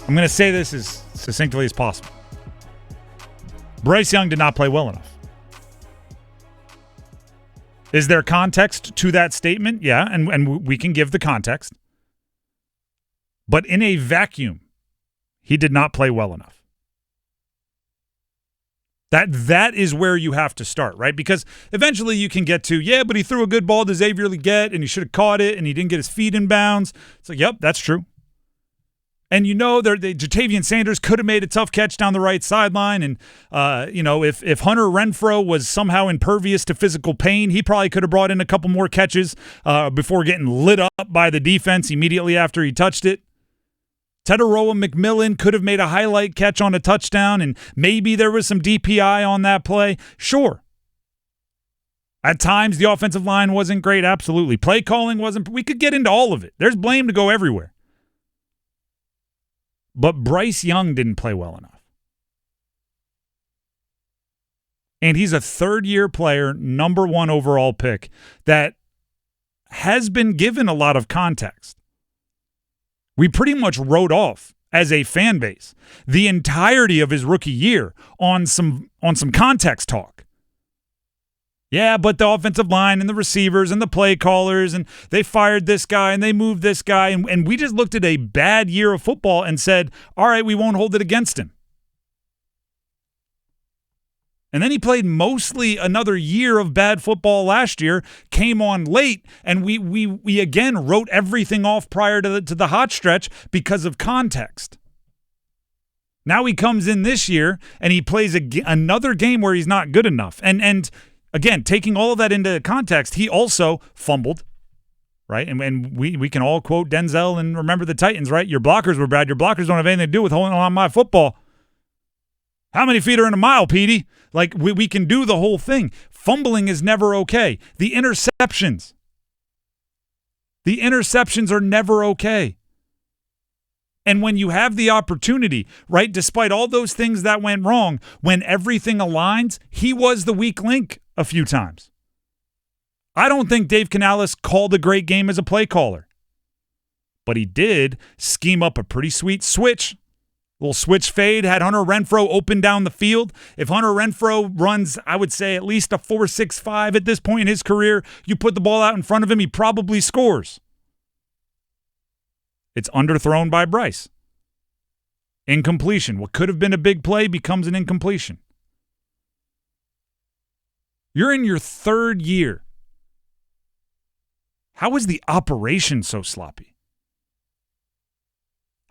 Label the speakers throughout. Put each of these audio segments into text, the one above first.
Speaker 1: I'm going to say this as succinctly as possible. Bryce Young did not play well enough. Is there context to that statement? Yeah, and we can give the context. But in a vacuum, he did not play well enough. That is where you have to start, right? Because eventually you can get to, yeah, but he threw a good ball to Xavier Legette, and he should have caught it, and he didn't get his feet in bounds. It's like, yep, that's true. And Jatavian Sanders could have made a tough catch down the right sideline, and if Hunter Renfrow was somehow impervious to physical pain, he probably could have brought in a couple more catches before getting lit up by the defense immediately after he touched it. Teteroa McMillan could have made a highlight catch on a touchdown, and maybe there was some DPI on that play. Sure. At times, the offensive line wasn't great. Absolutely. Play calling wasn't. We could get into all of it. There's blame to go everywhere. But Bryce Young didn't play well enough. And he's a third-year player, number 1 overall pick, that has been given a lot of context. We pretty much wrote off, as a fan base, the entirety of his rookie year on some context talk. Yeah, but the offensive line and the receivers and the play callers, and they fired this guy and they moved this guy, and we just looked at a bad year of football and said, all right, we won't hold it against him. And then he played mostly another year of bad football last year, came on late, and we again wrote everything off prior to the hot stretch because of context. Now he comes in this year, and he plays another game where he's not good enough. And again, taking all of that into context, he also fumbled, right? And we can all quote Denzel and remember the Titans, right? Your blockers were bad. Your blockers don't have anything to do with holding on my football. How many feet are in a mile, Petey? Like, we can do the whole thing. Fumbling is never okay. The interceptions are never okay. And when you have the opportunity, right, despite all those things that went wrong, when everything aligns, he was the weak link a few times. I don't think Dave Canales called a great game as a play caller. But he did scheme up a pretty sweet switch. Little switch fade, had Hunter Renfrow open down the field. If Hunter Renfrow runs, I would say, at least a 4.65 at this point in his career, you put the ball out in front of him, he probably scores. It's underthrown by Bryce. Incompletion. What could have been a big play becomes an incompletion. You're in your third year. How is the operation so sloppy?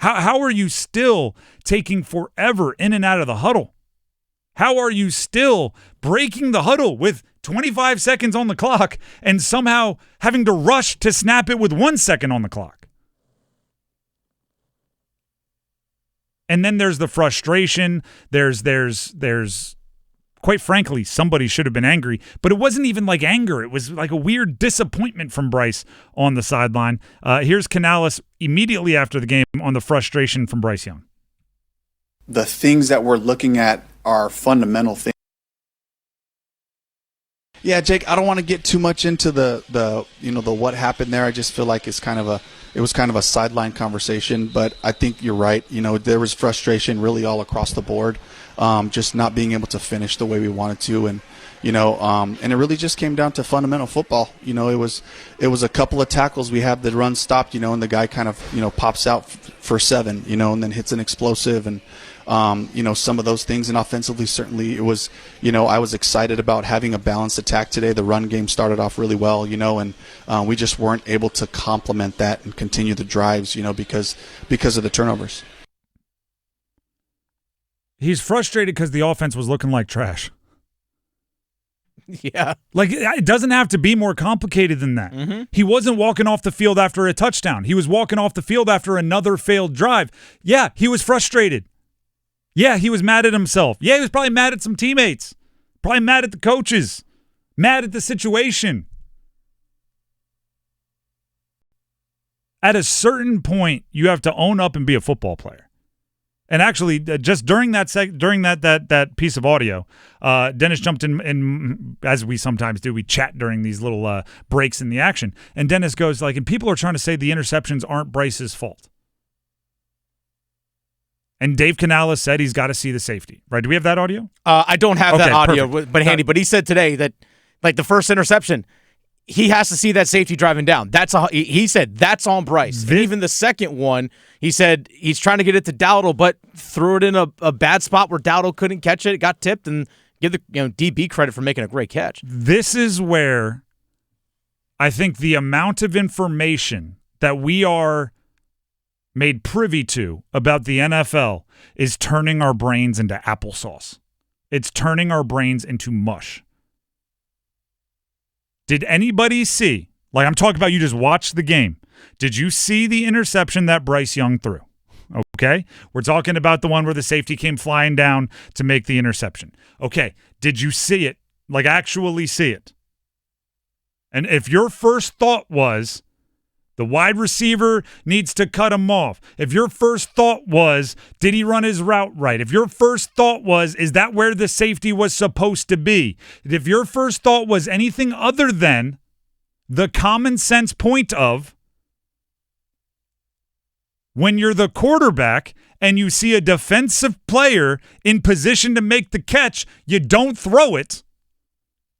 Speaker 1: How are you still taking forever in and out of the huddle? How are you still breaking the huddle with 25 seconds on the clock and somehow having to rush to snap it with 1 second on the clock? And then there's the frustration. There's quite frankly, somebody should have been angry, but it wasn't even like anger. It was like a weird disappointment from Bryce on the sideline. Here's Canales immediately after the game on the frustration from Bryce Young.
Speaker 2: The things that we're looking at are fundamental things.
Speaker 3: Yeah, Jake, I don't want to get too much into the what happened there. I just feel like it was kind of a sideline conversation, but I think you're right. There was frustration really all across the board. Just not being able to finish the way we wanted to, and it really just came down to fundamental football. It was a couple of tackles we had, the run stopped, and the guy kind of pops out for 7, and then hits an explosive, and some of those things. And offensively, certainly it was, I was excited about having a balanced attack today. The run game started off really well, and we just weren't able to complement that and continue the drives, because of the turnovers.
Speaker 1: He's frustrated because the offense was looking like trash.
Speaker 4: Yeah.
Speaker 1: Like, it doesn't have to be more complicated than that.
Speaker 4: Mm-hmm.
Speaker 1: He wasn't walking off the field after a touchdown. He was walking off the field after another failed drive. Yeah, he was frustrated. Yeah, he was mad at himself. Yeah, he was probably mad at some teammates. Probably mad at the coaches. Mad at the situation. At a certain point, you have to own up and be a football player. And actually, just during that piece of audio, Dennis jumped in, and as we sometimes do, we chat during these little breaks in the action. And Dennis goes and people are trying to say the interceptions aren't Bryce's fault. And Dave Canales said he's got to see the safety. Right? Do we have that audio?
Speaker 4: I don't have that audio,
Speaker 1: perfect.
Speaker 4: but handy. But he said today that, like, the first interception, he has to see that safety driving down. He said that's on Bryce. And even the second one, he said he's trying to get it to Dowdle, but threw it in a bad spot where Dowdle couldn't catch it. It got tipped, and give the DB credit for making a great catch.
Speaker 1: This is where I think the amount of information that we are made privy to about the NFL is turning our brains into applesauce. It's turning our brains into mush. Did anybody see, like I'm talking about, you just watched the game. Did you see the interception that Bryce Young threw? Okay. We're talking about the one where the safety came flying down to make the interception. Okay. Did you see it? Like actually see it? And if your first thought was the wide receiver needs to cut him off, if your first thought was, did he run his route right? If your first thought was, is that where the safety was supposed to be? If your first thought was anything other than the common sense point of, when you're the quarterback and you see a defensive player in position to make the catch, you don't throw it.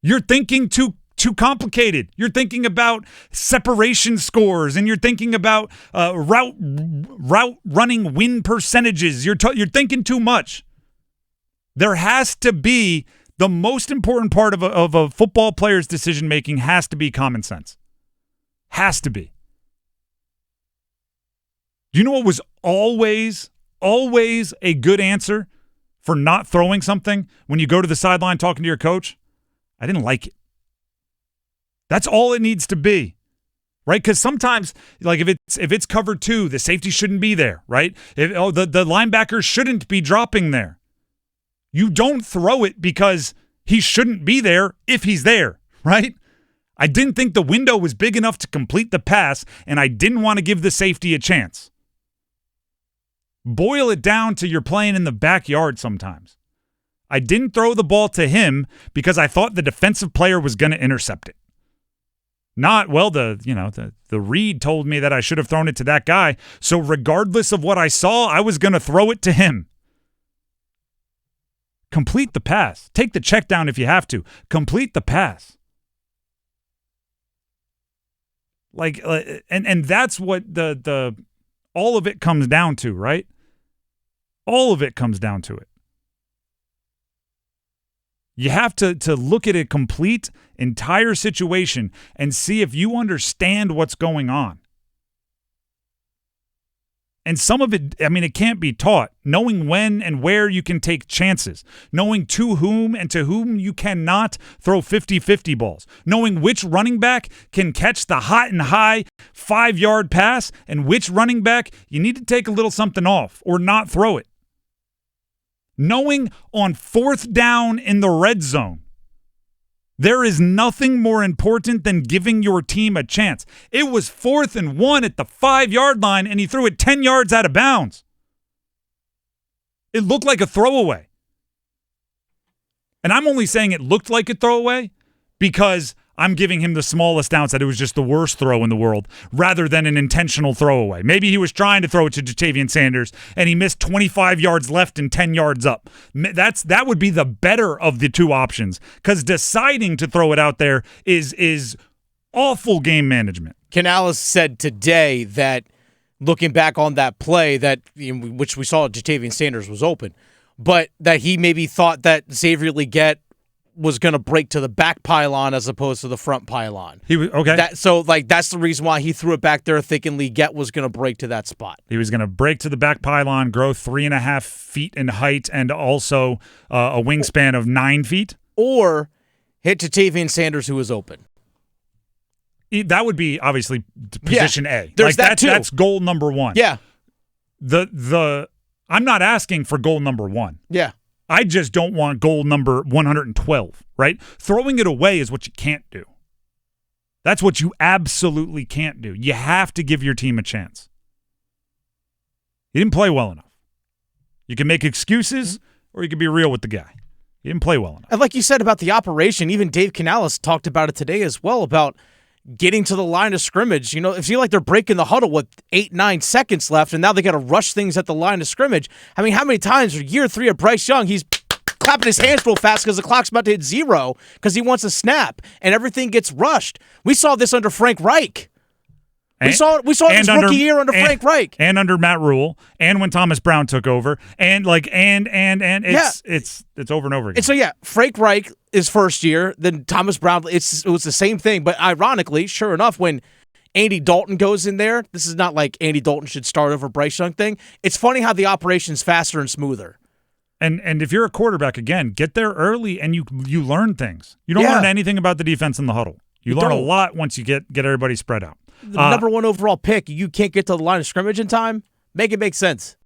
Speaker 1: You're thinking too complicated. You're thinking about separation scores, and you're thinking about route running win percentages. You're thinking too much. There has to be the most important part of a football player's decision making has to be common sense. Has to be. Do you know what was always a good answer for not throwing something when you go to the sideline talking to your coach? I didn't like it. That's all it needs to be, right? Because sometimes, like if it's cover 2, the safety shouldn't be there, right? The linebacker shouldn't be dropping there. You don't throw it because he shouldn't be there if he's there, right? I didn't think the window was big enough to complete the pass, and I didn't want to give the safety a chance. Boil it down to you're playing in the backyard sometimes. I didn't throw the ball to him because I thought the defensive player was going to intercept it. Not, well, the read told me that I should have thrown it to that guy. So regardless of what I saw, I was going to throw it to him. Complete the pass. Take the check down if you have to. Complete the pass. Like, and that's what the all of it comes down to, right? All of it comes down to it. You have to look at a complete, entire situation and see if you understand what's going on. And some of it, I mean, it can't be taught. Knowing when and where you can take chances. Knowing to whom and to whom you cannot throw 50-50 balls. Knowing which running back can catch the hot and high 5-yard pass and which running back you need to take a little something off or not throw it. Knowing on 4th down in the red zone, there is nothing more important than giving your team a chance. It was 4th and 1 at the 5-yard line, and he threw it 10 yards out of bounds. It looked like a throwaway. And I'm only saying it looked like a throwaway because I'm giving him the smallest ounce that it was just the worst throw in the world rather than an intentional throwaway. Maybe he was trying to throw it to Ja'Tavion Sanders and he missed 25 yards left and 10 yards up. That would be the better of the two options because deciding to throw it out there is awful game management.
Speaker 4: Canales said today that looking back on that play that which we saw Ja'Tavion Sanders was open, but that he maybe thought that Xavier Legette was going to break to the back pylon as opposed to the front pylon.
Speaker 1: He was okay.
Speaker 4: That's the reason why he threw it back there, thinking Legette was going to break to that spot.
Speaker 1: He was going to break to the back pylon, grow 3.5 feet in height, and also a wingspan of 9 feet, or
Speaker 4: hit Ja'Tavion Sanders, who was open.
Speaker 1: That would be obviously position A.
Speaker 4: There's that too.
Speaker 1: That's goal number 1.
Speaker 4: Yeah.
Speaker 1: I'm not asking for goal number 1.
Speaker 4: Yeah.
Speaker 1: I just don't want goal number 112, right? Throwing it away is what you can't do. That's what you absolutely can't do. You have to give your team a chance. He didn't play well enough. You can make excuses or you can be real with the guy. He didn't play well enough.
Speaker 4: And like you said about the operation, even Dave Canales talked about it today as well, about getting to the line of scrimmage. You know, it feels like they're breaking the huddle with 8-9 seconds left, and now they got to rush things at the line of scrimmage. I mean, how many times for year 3 of Bryce Young, he's clapping his hands real fast because the clock's about to hit 0 because he wants a snap, and everything gets rushed. We saw this under Frank Reich. We saw it this rookie year under Frank Reich.
Speaker 1: And under Matt Rhule, and when Thomas Brown took over, and it's over and over again.
Speaker 4: And so, Frank Reich is first year, then Thomas Brown, it was the same thing. But ironically, sure enough, when Andy Dalton goes in there, this is not like Andy Dalton should start over Bryce Young thing. It's funny how the operation's faster and smoother.
Speaker 1: And if you're a quarterback, again, get there early and you learn things. You don't learn anything about the defense in the huddle. You learn a lot once you get everybody spread out.
Speaker 4: The number 1 overall pick, you can't get to the line of scrimmage in time. Make it make sense.